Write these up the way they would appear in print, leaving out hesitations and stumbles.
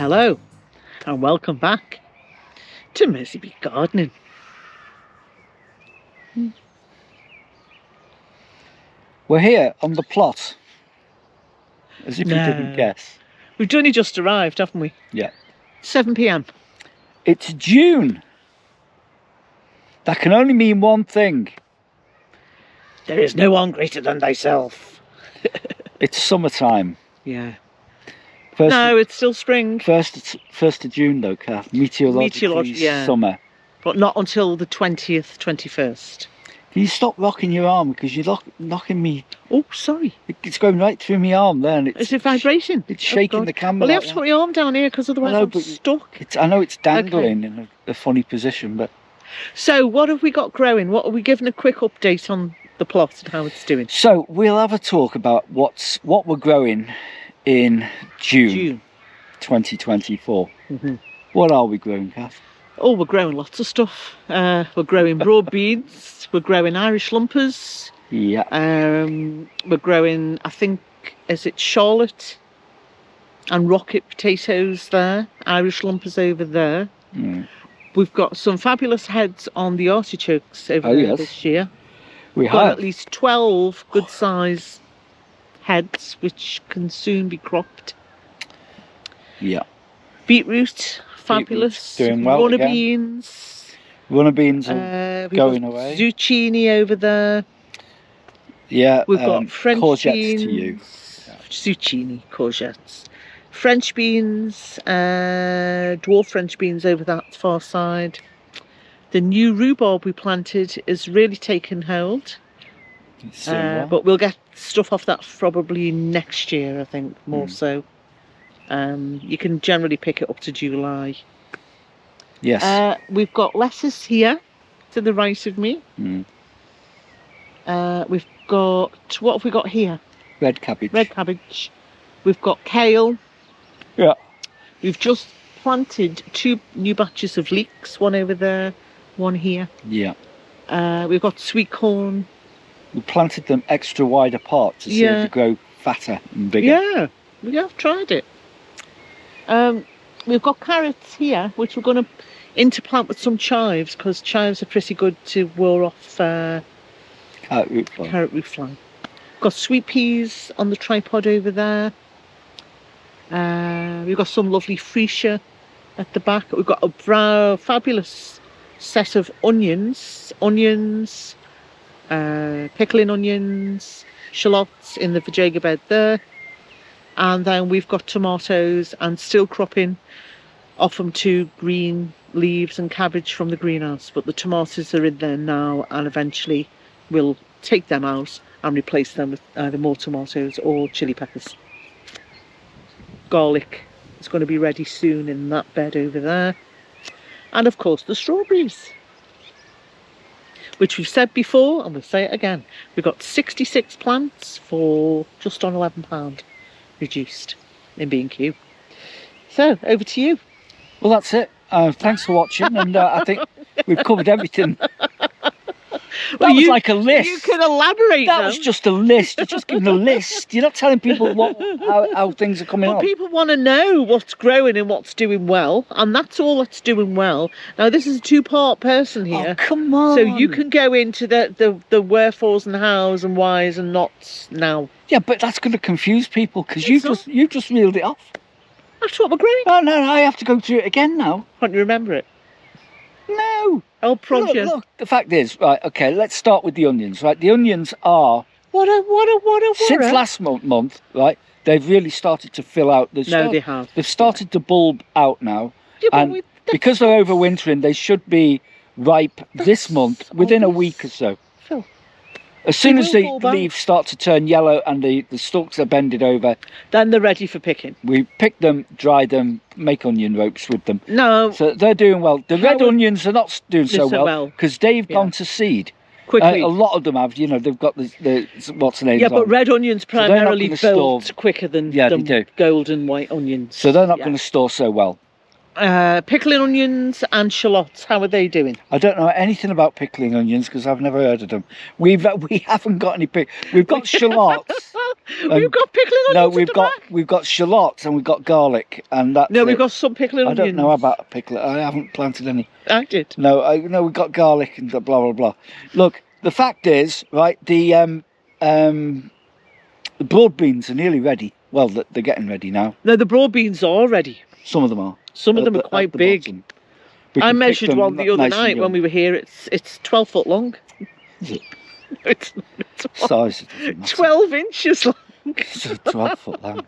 Hello and welcome back to Merseybeat Gardening. We're here on the plot, as if you didn't guess. We've only just arrived, haven't we? Yeah. 7 p.m. It's June. That can only mean one thing. There is no one greater than thyself. It's summertime. Yeah. No, it's still spring. First of June though, Kath. Meteorologically, yeah. Summer. But not until the 20th, 21st. Can you stop rocking your arm, because you're knocking me? Oh, sorry. It's going right through my arm there, and Is it vibrating? It's shaking the camera. Well, you have to put your arm down here, because otherwise I'm stuck. I know it's dangling in a funny position, but... So, what have we got growing? What are we giving a quick update on the plot and how it's doing? So, we'll have a talk about what we're growing in June 2024. Mm-hmm. What are we growing, Kath? Oh, we're growing lots of stuff. We're growing broad beans. We're growing Irish lumpers. Yeah. We're growing, I think, is it Charlotte and rocket potatoes there? Irish lumpers over there. Mm. We've got some fabulous heads on the artichokes over there this year. We've got at least 12 good size heads, which can soon be cropped. Yeah. Beetroot, fabulous. Doing well. Runner beans. Runner beans are going away. Zucchini over there. Yeah. We've got French courgettes beans. To you. Yeah. Zucchini, courgettes. French beans, dwarf French beans over that far side. The new rhubarb we planted is really taken hold. But we'll get stuff off that probably next year, I think, more so. You can generally pick it up to July. Yes. We've got lettuce here to the right of me. We've got, what have we got here? Red cabbage. Red cabbage. We've got kale. Yeah. We've just planted 2 new batches of leeks, one over there, one here. Yeah. We've got sweet corn. We planted them extra wide apart to see if they grow fatter and bigger. Yeah, we have tried it. We've got carrots here, which we're going to interplant with some chives, because chives are pretty good to ward off carrot root fly. We've got sweet peas on the tripod over there. We've got some lovely freesia at the back. We've got a fabulous set of onions, pickling onions, shallots in the vajayga bed there. And then we've got tomatoes and still cropping off them 2 green leaves and cabbage from the greenhouse. But the tomatoes are in there now, and eventually we'll take them out and replace them with either more tomatoes or chili peppers. Garlic is going to be ready soon in that bed over there. And of course the strawberries, which we've said before and we'll say it again. We've got 66 plants for just on £11 reduced in B&Q. So over to you. Well, that's it. Thanks for watching, and I think we've covered everything. That was like a list. You can elaborate. That was just a list. You're just giving a list. You're not telling people how things are coming on. People want to know what's growing and what's doing well, and that's all that's doing well. Now, this is a 2-part person here. Oh, come on. So you can go into the wherefores and hows and whys and nots now. Yeah, but that's going to confuse people, because you just reeled it off. That's what we're growing. Oh, no, I have to go through it again now. Can't you remember it? No. I'll prompt you. Look, the fact is, right, okay, let's start with the onions, right? The onions are... What a... Since last month, right, they've really started to fill out. They have. They've started to bulb out now. Yeah, and because they're overwintering, they should be ripe this month, within a week or so. Phil. As soon as the leaves start to turn yellow and the stalks are bended over, then they're ready for picking. We pick them, dry them, make onion ropes with them. No. So they're doing well. The red onions are not doing so well because they've gone to seed. Quickly. A lot of them have, they've got the what's the name? Yeah, but red onions primarily build quicker than golden white onions. So they're not going to store so well. Pickling onions and shallots, how are they doing? I don't know anything about pickling onions because I've never heard of them. We haven't got any We've got shallots. We've got pickling onions. No, we've got shallots and we've got garlic, and that's we've got some pickling onions. I don't know about a pickle. I haven't planted any. I did. No, we've got garlic and blah blah blah. Look, the fact is, right? The broad beans are nearly ready. Well, they're getting ready now. No, the broad beans are ready. Some of them are. Some of them are quite big. I measured one the other night when we were here. It's 12 foot long. It's size 12 inches long. It's 12 foot long.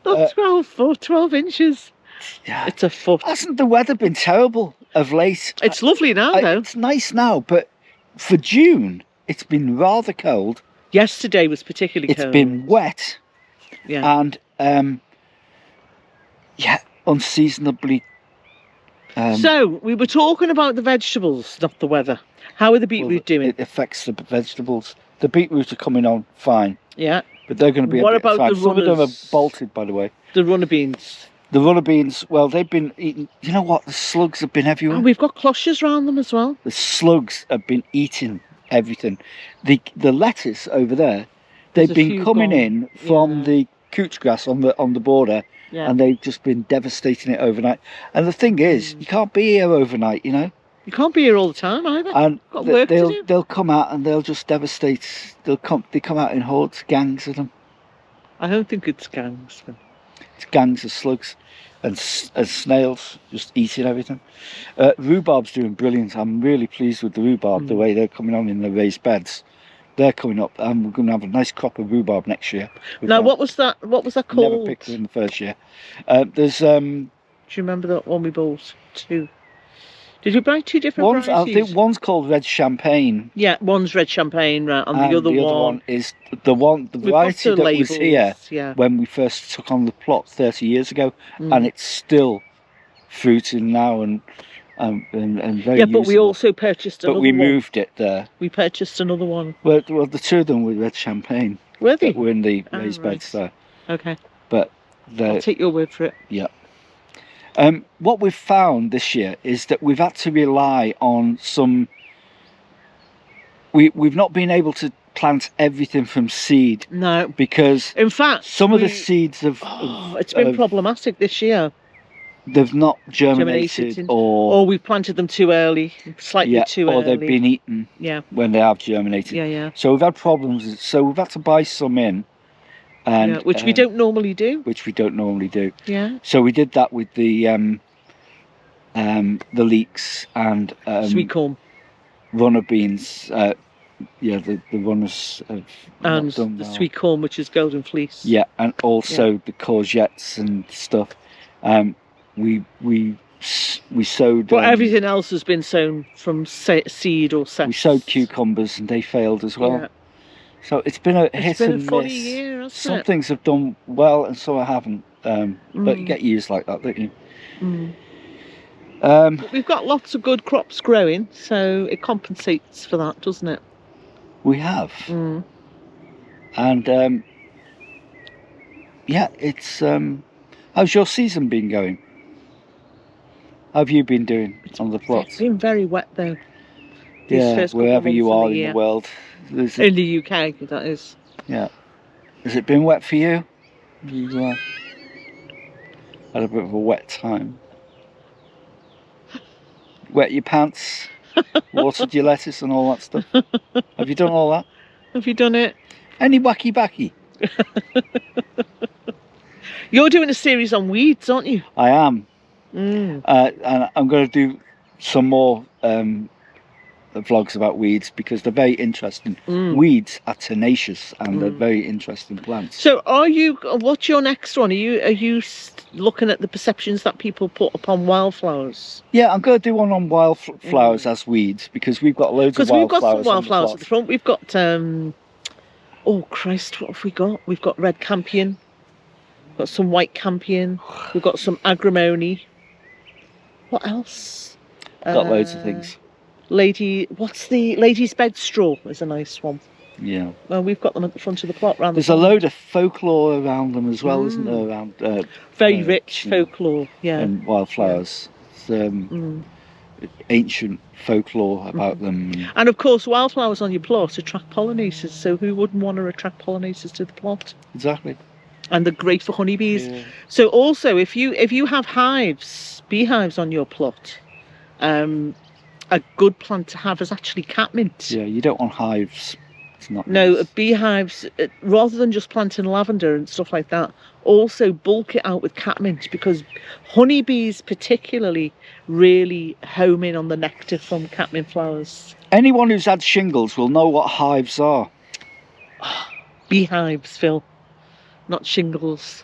Not 12 inches. Yeah. It's a foot. Hasn't the weather been terrible of late? It's lovely now, though. It's nice now, but for June, it's been rather cold. Yesterday was particularly cold. It's been wet. Yeah. And, unseasonably. So, we were talking about the vegetables, not the weather. How are the beetroot doing? It affects the vegetables. The beetroot are coming on fine. Yeah. But they're going to be what about the runners? Some of them are bolted, by the way. The runner beans. The runner beans, well, they've been eating. You know what? The slugs have been everywhere. And we've got cloches around them as well. The slugs have been eating everything. The lettuce over there, they've been coming in from the couch grass on the border, and they've just been devastating it overnight. And the thing is, you can't be here overnight, you know. You can't be here all the time either. And got work to do. They'll come out and they'll just devastate. They come out in hordes, gangs of them. I don't think it's gangs. It's gangs of slugs and snails just eating everything. Rhubarb's doing brilliant. I'm really pleased with the rhubarb, the way they're coming on in the raised beds. They're coming up, and we're going to have a nice crop of rhubarb next year. Now, what was that called? Never picked it in the first year. There's. Do you remember that one we bought? Two. Did you buy two different varieties? I think one's called Red Champagne. Yeah, one's Red Champagne, right, and the other one is the variety that labels, was here when we first took on the plot 30 years ago, and it's still fruiting now and very yeah, but usable. We also purchased another one. But we moved it there. We purchased another one. Well, the two of them were Red Champagne. Were they? Were in the raised beds there. Okay. But I'll take your word for it. Yeah. What we've found this year is that we've had to rely on some. We've not been able to plant everything from seed. No. Because in fact, some of the seeds have. It's been problematic this year. They've not germinated, or we've planted them too early, slightly too early. Or they've been eaten. When they have germinated. Yeah. So we've had problems. So we've had to buy some in. And, which we don't normally do. Yeah. So we did that with the leeks and sweet corn, runner beans. The runners have and the well. Sweet corn, which is golden fleece. Yeah, and also the courgettes and stuff. We sowed. But everything else has been sown from seed or sets. We sowed cucumbers and they failed as well. Yeah. So it's been a hit and miss. Funny year, hasn't some it? things have done well and some haven't. But you get years like that, don't you? But we've got lots of good crops growing, so it compensates for that, doesn't it? We have. And it's. How's your season been going? How have you been doing on the plots? It's been very wet though. Wherever you are in the world. In the UK, that is. Yeah. Has it been wet for you? You had a bit of a wet time. Wet your pants, watered your lettuce and all that stuff. Have you done all that? Have you done it? Any wacky backy? You're doing a series on weeds, aren't you? I am. And I'm going to do some more vlogs about weeds because they're very interesting. Weeds are tenacious and they're very interesting plants. So what's your next one? Are you looking at the perceptions that people put upon wildflowers? Yeah, I'm going to do one on wildflowers as weeds because we've got loads of wildflowers. Because we've got some wildflowers at the front. We've got, oh Christ, what have we got? We've got red campion. We've got some white campion. We've got some agrimony. What else? Got loads of things. What's the lady's bed straw is a nice one. Yeah. Well, we've got them at the front of the plot. There's a load of folklore around them as well, isn't there? Around very rich folklore, and wildflowers. ancient folklore about them. And of course, wildflowers on your plot attract pollinators, so who wouldn't want to attract pollinators to the plot? Exactly. And they're great for honeybees. Yeah. So also, if you have hives, beehives on your plot, a good plant to have is actually catmint. Yeah, you don't want hives. It's not no, nice. Beehives, rather than just planting lavender and stuff like that, also bulk it out with catmint, because honeybees particularly really home in on the nectar from catmint flowers. Anyone who's had shingles will know what hives are. Beehives, Phil, not shingles.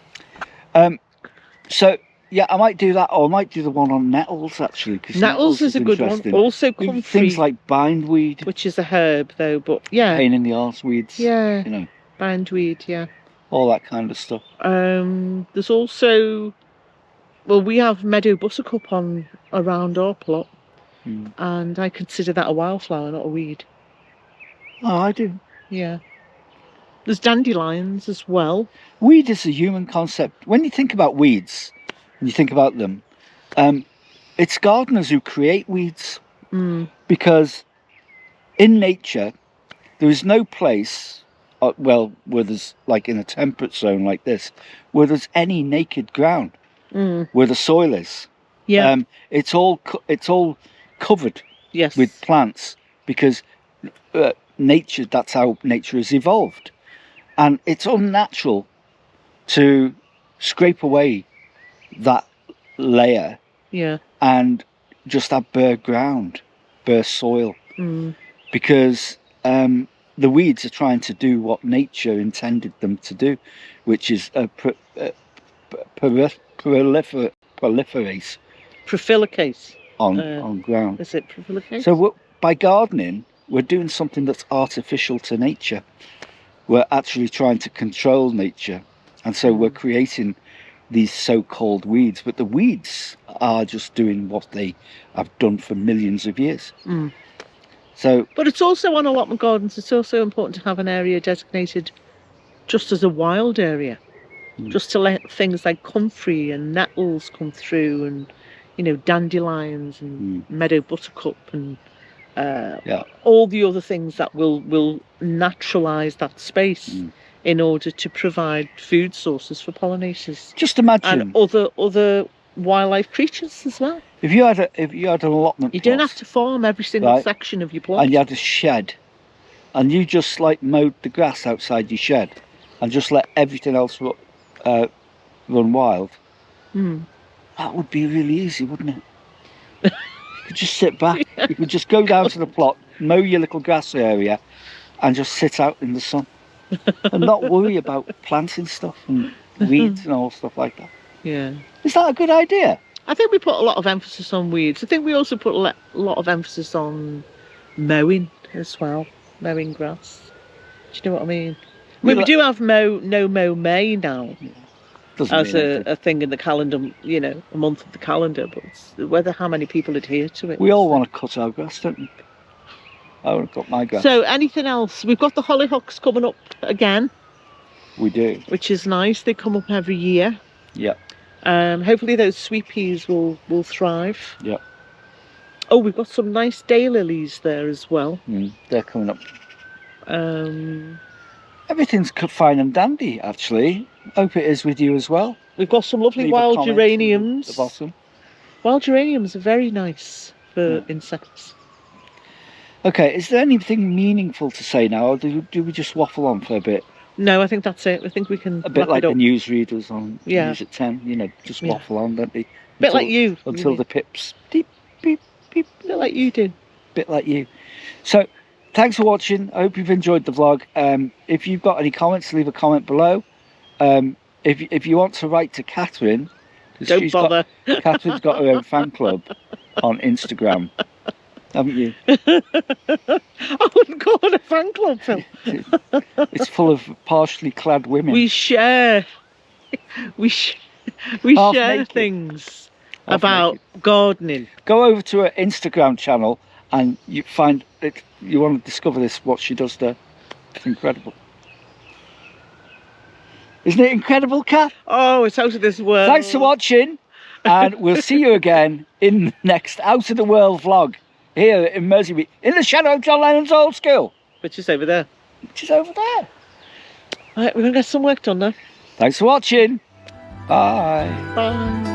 So yeah, I might do that, or I might do the one on nettles actually. Cause nettles is a good one. Also comfrey. Things like bindweed, which is a herb though, but yeah. Pain in the arse weeds. Yeah. You know. Bindweed, yeah. All that kind of stuff. There's also, well, we have meadow buttercup around our plot, and I consider that a wildflower, not a weed. Oh, I do. Yeah. There's dandelions as well. Weed is a human concept. When you think about weeds, and you think about them, it's gardeners who create weeds. Because in nature, there is no place, well, where there's, like in a temperate zone like this, where there's any naked ground, where the soil is. Yeah. It's all covered with plants, because nature, that's how nature has evolved. And it's unnatural to scrape away that layer and just have bare ground, bare soil, because the weeds are trying to do what nature intended them to do, which is proliferate on ground. Is it proliferate? So by gardening, we're doing something that's artificial to nature. We're actually trying to control nature, and so we're creating these so-called weeds, but the weeds are just doing what they have done for millions of years. So, but it's also on allotment gardens, it's also important to have an area designated just as a wild area, just to let things like comfrey and nettles come through, and you know, dandelions and meadow buttercup and all the other things that will naturalise that space in order to provide food sources for pollinators. Just imagine, and other wildlife creatures as well. If you had an allotment, you don't have to farm every single section of your plot. And you had a shed, and you just like mowed the grass outside your shed, and just let everything else run wild. That would be really easy, wouldn't it? You could just sit back. You could just go down to the plot, mow your little grass area, and just sit out in the sun, and not worry about planting stuff and weeds and all stuff like that. Yeah. Is that a good idea? I think we put a lot of emphasis on weeds. I think we also put a lot of emphasis on mowing as well, mowing grass. Do you know what I mean? We do have No Mow May now. As a thing in the calendar, you know, a month of the calendar, but it's whether how many people adhere to it. We all want to cut our grass, don't we? I want to cut my grass. So anything else? We've got the hollyhocks coming up again. We do. Which is nice. They come up every year. Yeah. Hopefully those sweet peas will thrive. Yeah. Oh, we've got some nice daylilies there as well. They're coming up. Everything's fine and dandy, actually. Hope it is with you as well. We've got some lovely wild geraniums. At the bottom. Wild geraniums are very nice for insects. Okay, is there anything meaningful to say now, or do we just waffle on for a bit? No, I think that's it. I think we can. A bit like the newsreaders on News at 10, you know, just waffle on, don't they? A bit like you. Until the pips. Beep, beep, beep. A bit like you do. Bit like you. So, thanks for watching. I hope you've enjoyed the vlog. If you've got any comments, leave a comment below. If you want to write to Catherine, don't bother. Catherine's got her own fan club on Instagram, haven't you? I wouldn't call it a fan club, Phil. It's full of partially clad women. We share things about gardening. Go over to her Instagram channel and you find it. You want to discover what she does there. It's incredible. Isn't it incredible, Kath? Oh, it's out of this world. Thanks for watching. And we'll see you again in the next Out of the World vlog here in Merseybeat, in the shadow of John Lennon's old school. Which is over there. Which is over there. Right, we're going to get some work done now. Thanks for watching. Bye. Bye.